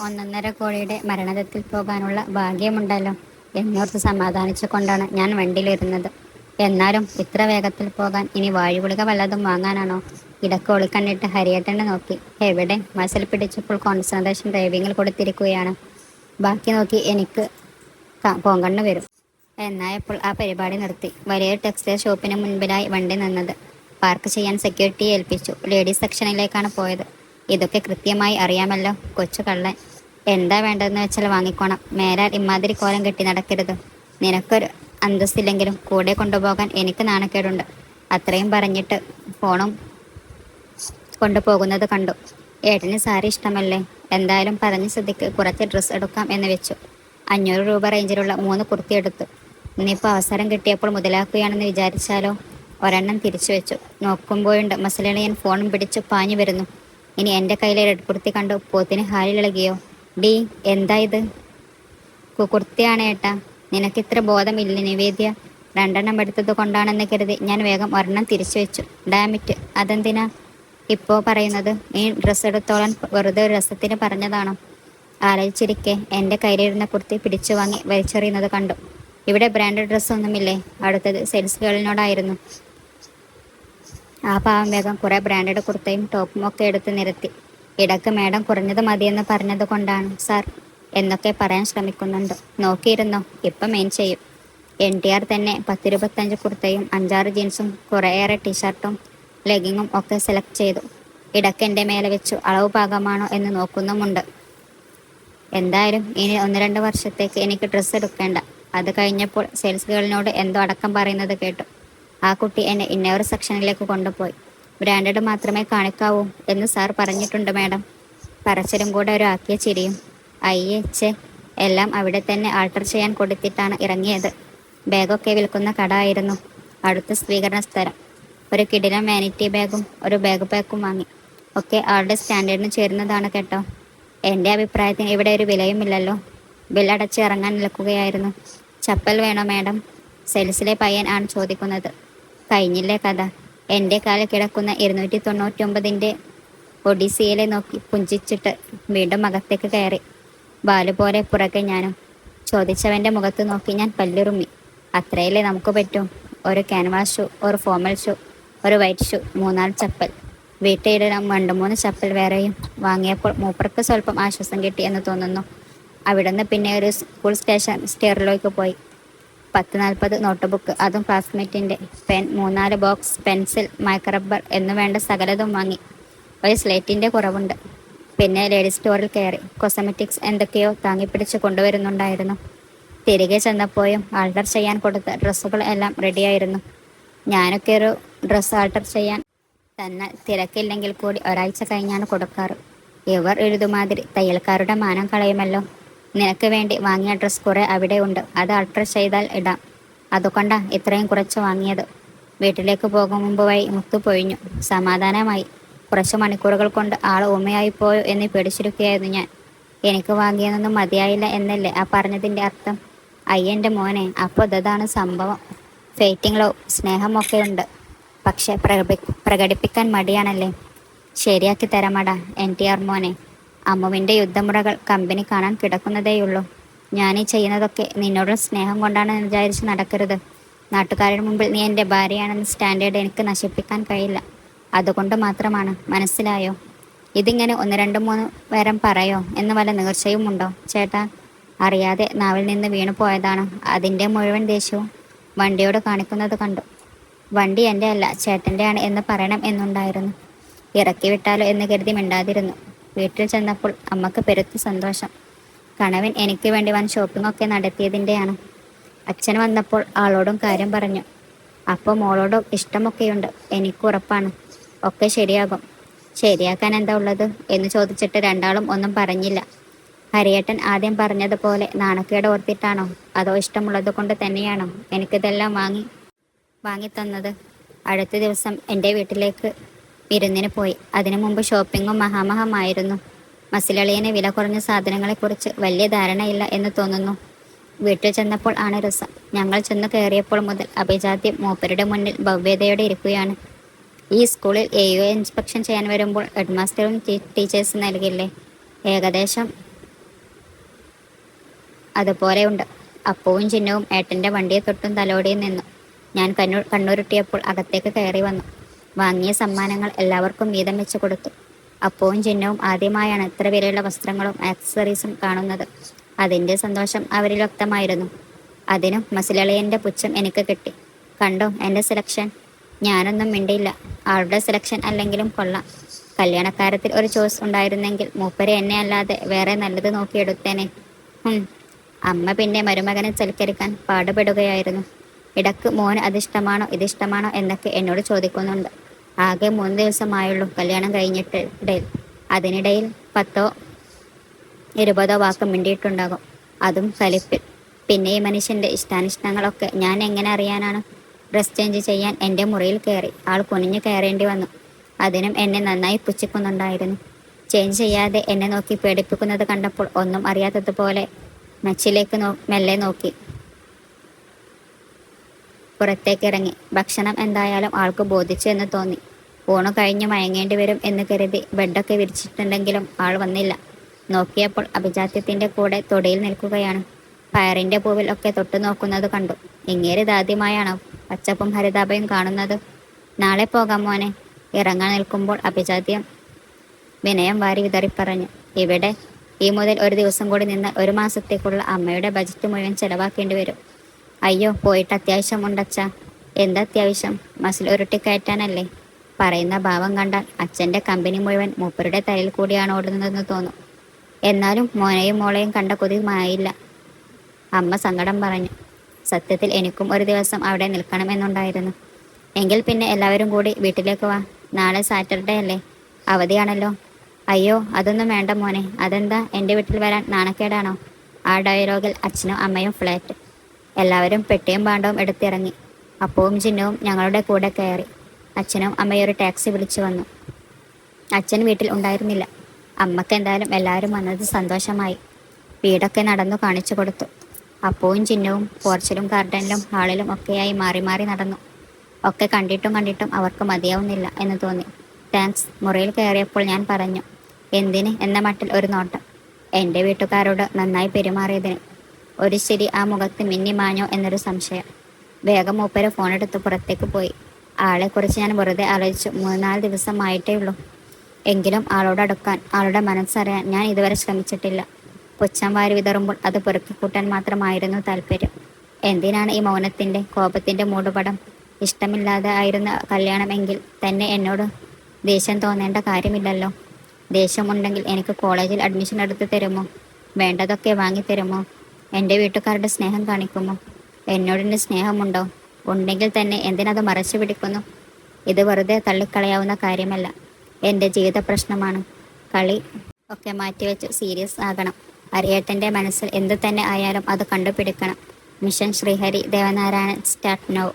ഒന്നൊന്നര കോടിയുടെ മരണത്തിൽ പോകാനുള്ള ഭാഗ്യമുണ്ടല്ലോ എന്നോർത്ത് സമാധാനിച്ചു കൊണ്ടാണ് ഞാൻ വണ്ടിയിലിരുന്നത്. എന്നാലും ഇത്ര വേഗത്തിൽ പോകാൻ ഇനി വായുഗുളിക വല്ലതും വാങ്ങാനാണോ? ഇടക്ക് ഒളിക്കണ്ണിട്ട് ഹരിയേട്ടനെ നോക്കി. എവിടെ? മസിൽ പിടിച്ചപ്പോൾ കോൺസെൻട്രേഷൻ ഡ്രൈവിങ്ങിൽ കൊടുത്തിരിക്കുകയാണ്. ബാക്കി നോക്കി എനിക്ക് പോങ്കണ്ണ് വരും. എന്നായപ്പോൾ ആ പരിപാടി നിർത്തി. വലിയൊരു ടെക്സ്റ്റൈൽ ഷോപ്പിന് മുൻപിലായി വണ്ടി നിന്നത്. പാർക്ക് ചെയ്യാൻ സെക്യൂരിറ്റിയെ ഏൽപ്പിച്ചു. ലേഡീസ് സെക്ഷനിലേക്കാണ് പോയത്. ഇതൊക്കെ കൃത്യമായി അറിയാമല്ലോ കൊച്ചു കള്ളൻ. എന്താ വേണ്ടതെന്ന് വെച്ചാൽ വാങ്ങിക്കോണം. മേലാൽ ഇമാതിരി കോലം കെട്ടി നടക്കരുത്. നിനക്കൊരു അന്തസ്സില്ലെങ്കിലും കൂടെ കൊണ്ടുപോകാൻ എനിക്ക് നാണക്കേടുണ്ട്. അത്രയും പറഞ്ഞിട്ട് ഫോണും കൊണ്ടുപോകുന്നത് കണ്ടു. ഏട്ടന് സാരി ഇഷ്ടമല്ലേ? എന്തായാലും പറഞ്ഞ സ്ഥിതിക്ക് കുറച്ച് ഡ്രസ്സ് എടുക്കാം എന്ന് വെച്ചു. 500 രൂപ റേഞ്ചിലുള്ള 3 കുർത്തി എടുത്തു. ഇന്നിപ്പോൾ അവസരം കിട്ടിയപ്പോൾ മുതലാക്കുകയാണെന്ന് വിചാരിച്ചാലോ? ഒരെണ്ണം തിരിച്ചു വെച്ചു. നോക്കുമ്പോഴുണ്ട് മസലണിയൻ ഫോണും പിടിച്ച് പാഞ്ഞു വരുന്നു. ഇനി എൻ്റെ കയ്യിലെ റെഡ് കുർത്തി കണ്ടു പോത്തിന് ഹാലിളിളകിയോ? ഡീ, എന്താ ഇത്? കുർത്തിയാണ് ഏട്ടാ. നിനക്കിത്ര ബോധമില്ല നിവേദ്യ? 2 എണ്ണം എടുത്തത് കൊണ്ടാണെന്ന് കരുതി ഞാൻ വേഗം ഒരെണ്ണം തിരിച്ചു വെച്ചു. ഡാമിറ്റ്, അതെന്തിനാ ഇപ്പോൾ പറയുന്നത്? നീ ഡ്രസ്സ് എടുത്തോളാൻ വെറുതെ ഒരു രസത്തിന് പറഞ്ഞതാണോ? ആലോചിച്ചിരിക്കെ എൻ്റെ കയ്യിലിരുന്ന കുർത്തി പിടിച്ചു വാങ്ങി വലിച്ചെറിയുന്നത് കണ്ടു. ഇവിടെ ബ്രാൻഡഡ് ഡ്രസ്സൊന്നുമില്ലേ? അടുത്തത് സെയിൽസ് ഗേളിനോടായിരുന്നു. ആ പാവം വേഗം കുറേ ബ്രാൻഡഡ് കുർത്തയും ടോപ്പും ഒക്കെ എടുത്ത് നിരത്തി. ഇടക്ക് മേഡം കുറഞ്ഞത് മതിയെന്ന് പറഞ്ഞത് കൊണ്ടാണ് സാർ എന്നൊക്കെ പറയാൻ ശ്രമിക്കുന്നുണ്ട്. നോക്കിയിരുന്നോ, ഇപ്പം മെയിൻ ചെയ്യും. NTR തന്നെ 10-25 കുർത്തയും 5-6 ജീൻസും കുറേയേറെ ടീഷർട്ടും ലെഗിങ്ങും ഒക്കെ സെലക്ട് ചെയ്തു. ഇടക്ക് എൻ്റെ മേലെ വെച്ചു അളവ് പാകമാണോ എന്ന് നോക്കുന്നുമുണ്ട്. എന്തായാലും ഇനി 1-2 വർഷത്തേക്ക് എനിക്ക് ഡ്രസ്സ് എടുക്കേണ്ട. അത് കഴിഞ്ഞപ്പോൾ സെയിൽസ് ഗേളിനോട് എന്തോ അടക്കം പറയുന്നത് കേട്ടു. ആ കുട്ടി എന്നെ ഇന്നവർ സെക്ഷനിലേക്ക് കൊണ്ടുപോയി. ബ്രാൻഡഡ് മാത്രമേ കാണിക്കാവൂ എന്ന് സാർ പറഞ്ഞിട്ടുണ്ട് മാഡം. പറച്ചിലും കൂടെ ഒരു ആക്കിയ ചിരിയും. അയ്യേ ഛേ, എല്ലാം അവിടെ തന്നെ ആൾട്ടർ ചെയ്യാൻ കൊടുത്തിട്ടാണ് ഇറങ്ങിയത്. ബാഗൊക്കെ വിൽക്കുന്ന കട ആയിരുന്നു അടുത്ത സ്വീകരണ സ്ഥലം. ഒരു കിടിലൻ വാനിറ്റി ബാഗും ഒരു ബാഗ് പാക്കും വാങ്ങി. ഒക്കെ ആളുടെ സ്റ്റാൻഡേർഡിന് ചേരുന്നതാണ് കേട്ടോ. എൻ്റെ അഭിപ്രായത്തിന് ഇവിടെ ഒരു വിലയുമില്ലല്ലോ. ബില്ലടച്ച് ഇറങ്ങാൻ നിൽക്കുകയായിരുന്നു. ചപ്പൽ വേണോ മാഡം? സെയിൽസിലെ പയ്യൻ ആണ് ചോദിക്കുന്നത്. കഴിഞ്ഞില്ലേ കഥ? എൻ്റെ കാലിൽ കിടക്കുന്ന 299-ൻ്റെ ഒഡീസിയയിലെ നോക്കി പുഞ്ചിച്ചിട്ട് വീണ്ടും അകത്തേക്ക് കയറി. ബാലു പോലെ പുറകെ ഞാനും. ചോദിച്ചവൻ്റെ മുഖത്ത് നോക്കി ഞാൻ പല്ലുറുമ്മി. അത്രയല്ലേ നമുക്ക് പറ്റും. ഒരു ക്യാൻവാസ് ഷൂ, ഒരു ഫോമൽ ഷൂ, ഒരു വൈറ്റ് ഷൂ, 3-4 ചപ്പൽ. വീട്ടിലിടാൻ 2-3 ചപ്പൽ വേറെയും വാങ്ങിയപ്പോൾ മൂപ്പർക്ക് സ്വല്പം ആശ്വാസം കിട്ടി എന്ന് തോന്നുന്നു. അവിടുന്ന് പിന്നെ ഒരു സ്കൂൾ സ്റ്റേറിലേക്ക് പോയി. 10-40 നോട്ട് ബുക്ക്, അതും ക്ലാസ്മേറ്റിൻ്റെ. പെൻ, 3-4 ബോക്സ് പെൻസിൽ, മൈക്രബർ എന്നു വേണ്ട സകലതും വാങ്ങി. ഒരു സ്ലേറ്റിൻ്റെ കുറവുണ്ട്. പിന്നെ ലേഡീസ് സ്റ്റോറിൽ കയറി. കോസ്മെറ്റിക്സ് എന്തൊക്കെയോ താങ്ങിപ്പിടിച്ച് കൊണ്ടുവരുന്നുണ്ടായിരുന്നു. തിരികെ ചെന്നപ്പോഴും ആൾട്ടർ ചെയ്യാൻ കൊടുത്ത ഡ്രസ്സുകൾ എല്ലാം റെഡിയായിരുന്നു. ഞാനൊക്കെ ഒരു ഡ്രസ്സ് ആൾട്ടർ ചെയ്യാൻ തന്നാൽ തിരക്കില്ലെങ്കിൽ കൂടി ഒരാഴ്ച കഴിഞ്ഞാണ് കൊടുക്കാറ്. ഇവർ എഴുതുമാതിരി തയ്യൽക്കാരുടെ മാനം കളയുമല്ലോ. നിനക്ക് വേണ്ടി വാങ്ങിയ ഡ്രസ്സ് കുറേ അവിടെ ഉണ്ട്. അത് ആൾട്ടർ ചെയ്താൽ ഇടാം. അതുകൊണ്ടാ ഇത്രയും കുറച്ച് വാങ്ങിയത്. വീട്ടിലേക്ക് പോകും മുമ്പ് വഴി മുത്തു പൊഴിഞ്ഞു. സമാധാനമായി. കുറച്ച് മണിക്കൂറുകൾ കൊണ്ട് ആൾ ഉമ്മയായിപ്പോയോ എന്ന് പേടിച്ചിരിക്കുകയായിരുന്നു ഞാൻ. എനിക്ക് വാങ്ങിയതൊന്നും മതിയായില്ല എന്നല്ലേ ആ പറഞ്ഞതിൻ്റെ അർത്ഥം? അയ്യൻ്റെ മോനെ, അപ്പോൾ ഇതാണ് സംഭവം. ഫേറ്റിംഗ് ലവ്, സ്നേഹമൊക്കെ ഉണ്ട്. പക്ഷെ പ്രകടിപ്പിക്കാൻ മടിയാണല്ലേ? ശരിയാക്കി തരാമടാ NTR മോനെ. അമ്മുവിൻ്റെ യുദ്ധമുറകൾ കമ്പനി കാണാൻ കിടക്കുന്നതേയുള്ളൂ. ഞാനീ ചെയ്യുന്നതൊക്കെ നിന്നോടുള്ള സ്നേഹം കൊണ്ടാണെന്ന് വിചാരിച്ച് നടക്കരുത്. നാട്ടുകാരുടെ മുമ്പിൽ നീ എൻ്റെ ഭാര്യയാണെന്ന് സ്റ്റാൻഡേർഡ് എനിക്ക് നശിപ്പിക്കാൻ കഴിയില്ല. അതുകൊണ്ട് മാത്രമാണ്. മനസ്സിലായോ? ഇതിങ്ങനെ 1-2-3 പേരം പറയോ എന്ന് വല്ല നീർച്ചയും ഉണ്ടോ ചേട്ടാ? അറിയാതെ നാവിൽ നിന്ന് വീണു പോയതാണ്. അതിൻ്റെ മുഴുവൻ ദേഷ്യവും വണ്ടിയോട് കാണിക്കുന്നത് കണ്ടു. വണ്ടി എൻ്റെ അല്ല ചേട്ടൻ്റെ ആണ് എന്ന് പറയണം എന്നുണ്ടായിരുന്നു. ഇറക്കി വിട്ടാലോ എന്ന് കരുതി മിണ്ടാതിരുന്നു. വീട്ടിൽ ചെന്നപ്പോൾ അമ്മക്ക് പെരുത്ത സന്തോഷം. കണവൻ എനിക്ക് വേണ്ടി വൻ ഷോപ്പിംഗ് ഒക്കെ നടത്തിയതിൻ്റെയാണ്. അച്ഛൻ വന്നപ്പോൾ ആളോടും കാര്യം പറഞ്ഞു. അപ്പോൾ മോളോടും ഇഷ്ടമൊക്കെയുണ്ട്. എനിക്ക് ഉറപ്പാണ് ഒക്കെ ശരിയാകും. ശരിയാക്കാൻ എന്താ ഉള്ളത് എന്ന് ചോദിച്ചിട്ട് രണ്ടാളും ഒന്നും പറഞ്ഞില്ല. ഹരിയേട്ടൻ ആദ്യം പറഞ്ഞതുപോലെ നാണക്കേട് ഓർത്തിട്ടാണോ അതോ ഇഷ്ടമുള്ളത് കൊണ്ട് തന്നെയാണോ എനിക്കിതെല്ലാം വാങ്ങി തന്നത്? അടുത്ത ദിവസം എൻ്റെ വീട്ടിലേക്ക് വിരുന്നിന് പോയി. അതിനു മുമ്പ് ഷോപ്പിങ്ങും മഹാമഹമായിരുന്നു. മസിലളിയന് വില കുറഞ്ഞ സാധനങ്ങളെക്കുറിച്ച് വലിയ ധാരണയില്ല എന്ന് തോന്നുന്നു. വീട്ടിൽ ചെന്നപ്പോൾ ആണ് രസം. ഞങ്ങൾ ചെന്ന് കയറിയപ്പോൾ മുതൽ അഭിജാത്യം മൂപ്പരുടെ മുന്നിൽ ഭവ്യതയോടെ ഇരിക്കുകയാണ്. ഈ സ്കൂളിൽ AO ഇൻസ്പെക്ഷൻ ചെയ്യാൻ വരുമ്പോൾ ഹെഡ് മാസ്റ്ററും ടീച്ചേഴ്സ് നൽകില്ലേ? ഏകദേശം അതുപോലെയുണ്ട്. അപ്പവും ചിഹ്നവും ഏട്ടൻ്റെ വണ്ടിയെ തൊട്ടും തലോടിയും നിന്നു. ഞാൻ കണ്ണുരുട്ടിയപ്പോൾ അകത്തേക്ക് കയറി വന്നു. വാങ്ങിയ സമ്മാനങ്ങൾ എല്ലാവർക്കും വീതം വെച്ച് കൊടുത്തു. അപ്പവും ചിഹ്നവും ആദ്യമായാണ് ഇത്ര വിലയുള്ള വസ്ത്രങ്ങളും ആക്സസറീസും കാണുന്നത്. അതിൻ്റെ സന്തോഷം അവരിൽ വ്യക്തമായിരുന്നു. അതിനും മസിലളിയൻ്റെ പുച്ഛം എനിക്ക് കിട്ടി. കണ്ടോ എൻ്റെ സെലക്ഷൻ? ഞാനൊന്നും മിണ്ടിയില്ല. ആളുടെ സെലക്ഷൻ അല്ലെങ്കിലും കൊള്ളാം. കല്യാണക്കാരത്തിൽ ഒരു ചോയ്സ് ഉണ്ടായിരുന്നെങ്കിൽ മൂപ്പരെ എന്നെ അല്ലാതെ വേറെ നല്ലത് നോക്കിയെടുത്തേനെ. അമ്മ പിന്നെ മരുമകനെ സൽക്കരിക്കാൻ പാടുപെടുകയായിരുന്നു. ഇടക്ക് മോന് അതിഷ്ടമാണോ ഇതിഷ്ടമാണോ എന്നൊക്കെ എന്നോട് ചോദിക്കുന്നുണ്ട്. ആകെ 3 ദിവസമായുള്ളൂ കല്യാണം കഴിഞ്ഞിട്ട്. അതിനിടയിൽ 10ഓ 20ഓ വാക്ക് മിണ്ടിയിട്ടുണ്ടാകും. അതും കലിപ്പിൽ. പിന്നെ ഈ മനുഷ്യൻ്റെ ഇഷ്ടാനിഷ്ടങ്ങളൊക്കെ ഞാൻ എങ്ങനെ അറിയാനാണ്? ഡ്രസ് ചേഞ്ച് ചെയ്യാൻ എൻ്റെ മുറിയിൽ കയറി. ആൾ കുനിഞ്ഞു കയറേണ്ടി വന്നു. അതിനും എന്നെ നന്നായി പുച്ഛിക്കുന്നുണ്ടായിരുന്നു. ചേഞ്ച് ചെയ്യാതെ എന്നെ നോക്കി പേടിപ്പിക്കുന്നത് കണ്ടപ്പോൾ ഒന്നും അറിയാത്തതുപോലെ മെച്ചിലേക്ക് മെല്ലെ നോക്കി പുറത്തേക്ക് ഇറങ്ങി. ഭക്ഷണം എന്തായാലും ആൾക്ക് ബോധിച്ചു എന്ന് തോന്നി. ഊണ് കഴിഞ്ഞ് മയങ്ങേണ്ടി വരും എന്ന് കരുതി ബെഡൊക്കെ വിരിച്ചിട്ടുണ്ടെങ്കിലും ആൾ വന്നില്ല. നോക്കിയപ്പോൾ അഭിജാത്യത്തിൻ്റെ കൂടെ തൊടിയിൽ നിൽക്കുകയാണ്. പയറിൻ്റെ പൂവിൽ ഒക്കെ തൊട്ടു നോക്കുന്നത് കണ്ടു. ഇങ്ങേര് ഇതാദ്യമായാണോ പച്ചപ്പും ഹരിതാപയും കാണുന്നത്? നാളെ പോകാം മോനെ. ഇറങ്ങാൻ നിൽക്കുമ്പോൾ അഭിജാത്യം വിനയം വാരി വിതറി പറഞ്ഞു. ഇവിടെ ഈ മുതൽ ഒരു ദിവസം കൂടി നിന്ന് 1 മാസത്തേക്കുള്ള അമ്മയുടെ ബജറ്റ് മുഴുവൻ ചെലവാക്കേണ്ടി വരും. അയ്യോ, പോയിട്ട് അത്യാവശ്യം ഉണ്ടച്ചാ. എന്തത്യാവശ്യം? മസിൽ ഉരുട്ടിക്കയറ്റാനല്ലേ? പറയുന്ന ഭാവം കണ്ടാൽ അച്ഛൻ്റെ കമ്പനി മുഴുവൻ മൂപ്പരുടെ തലയിൽ കൂടിയാണ് ഓടുന്നതെന്ന് തോന്നും. എന്നാലും മോനെയും മോളെയും കണ്ട കൊതി മായില്ല, അമ്മ സങ്കടം പറഞ്ഞു. സത്യത്തിൽ എനിക്കും ഒരു ദിവസം അവിടെ നിൽക്കണമെന്നുണ്ടായിരുന്നു. എങ്കിൽ പിന്നെ എല്ലാവരും കൂടി വീട്ടിലേക്ക് വാ. നാളെ സാറ്റർഡേ അല്ലേ, അവധിയാണല്ലോ. അയ്യോ, അതൊന്നും വേണ്ട മോനെ. അതെന്താ, എൻ്റെ വീട്ടിൽ വരാൻ നാണക്കേടാണോ? ആ ഡയലോഗിൽ അച്ഛനും അമ്മയും ഫ്ലാറ്റ്. എല്ലാവരും പെട്ടിയും പാണ്ടവും എടുത്തിറങ്ങി. അപ്പവും ചിഹ്നവും ഞങ്ങളുടെ കൂടെ കയറി. അച്ഛനും അമ്മയും ഒരു ടാക്സി വിളിച്ചു വന്നു. അച്ഛൻ വീട്ടിൽ ഉണ്ടായിരുന്നില്ല. അമ്മക്ക് എന്തായാലും എല്ലാവരും വന്നത് സന്തോഷമായി. വീടൊക്കെ നടന്നു കാണിച്ചു കൊടുത്തു. അപ്പവും ചിഹ്നവും പോർച്ചിലും ഗാർഡനിലും ഹാളിലും ഒക്കെയായി മാറി മാറി നടന്നു. ഒക്കെ കണ്ടിട്ടും അവർക്ക് മതിയാവുന്നില്ല എന്ന് തോന്നി. താങ്ക്സ്. മുറിയിൽ കയറിയപ്പോൾ ഞാൻ പറഞ്ഞു. എന്തിന് എന്ന മട്ടിൽ ഒരു നോട്ടം. എൻ്റെ വീട്ടുകാരോട് നന്നായി പെരുമാറിയതിന്. ഒരു ശരി ആ മുഖത്ത് മിന്നി മാഞ്ഞോ എന്നൊരു സംശയം. വേഗം മൂപ്പര് ഫോണെടുത്ത് പുറത്തേക്ക് പോയി. ആളെക്കുറിച്ച് ഞാൻ വെറുതെ ആലോചിച്ചു. 3-4 ദിവസമായിട്ടേ ഉള്ളൂ. എങ്കിലും ആളോട് അടുക്കാൻ, ആളുടെ മനസ്സറിയാൻ ഞാൻ ഇതുവരെ ശ്രമിച്ചിട്ടില്ല. പുച്ഛം വാരി വിതറുമ്പോൾ അത് പെറുക്കിക്കൂട്ടാൻ മാത്രമായിരുന്നു താല്പര്യം. എന്തിനാണ് ഈ മൗനത്തിൻ്റെ കോപത്തിൻ്റെ മൂടുപടം? ഇഷ്ടമില്ലാതെ ആയിരുന്ന കല്യാണമെങ്കിൽ തന്നെ എന്നോട് ദേഷ്യം തോന്നേണ്ട കാര്യമില്ലല്ലോ. ദേഷ്യമുണ്ടെങ്കിൽ എനിക്ക് കോളേജിൽ അഡ്മിഷൻ എടുത്ത് തരുമോ? വേണ്ടതൊക്കെ വാങ്ങിത്തരുമോ? എൻ്റെ വീട്ടുകാരുടെ സ്നേഹം കാണിക്കുമോ? എന്നോടിൻ്റെ സ്നേഹമുണ്ടോ? ഉണ്ടെങ്കിൽ തന്നെ എന്തിനത് മറച്ചു പിടിക്കുന്നു? ഇത് വെറുതെ തള്ളിക്കളയാവുന്ന കാര്യമല്ല. എൻ്റെ ജീവിത പ്രശ്നമാണ്. കളി ഒക്കെ മാറ്റിവെച്ച് സീരിയസ് ആകണം. അരിയേട്ടൻ്റെ മനസ്സിൽ എന്തു തന്നെ ആയാലും അത് കണ്ടുപിടിക്കണം. Mission Srihari Devanarayanan start now.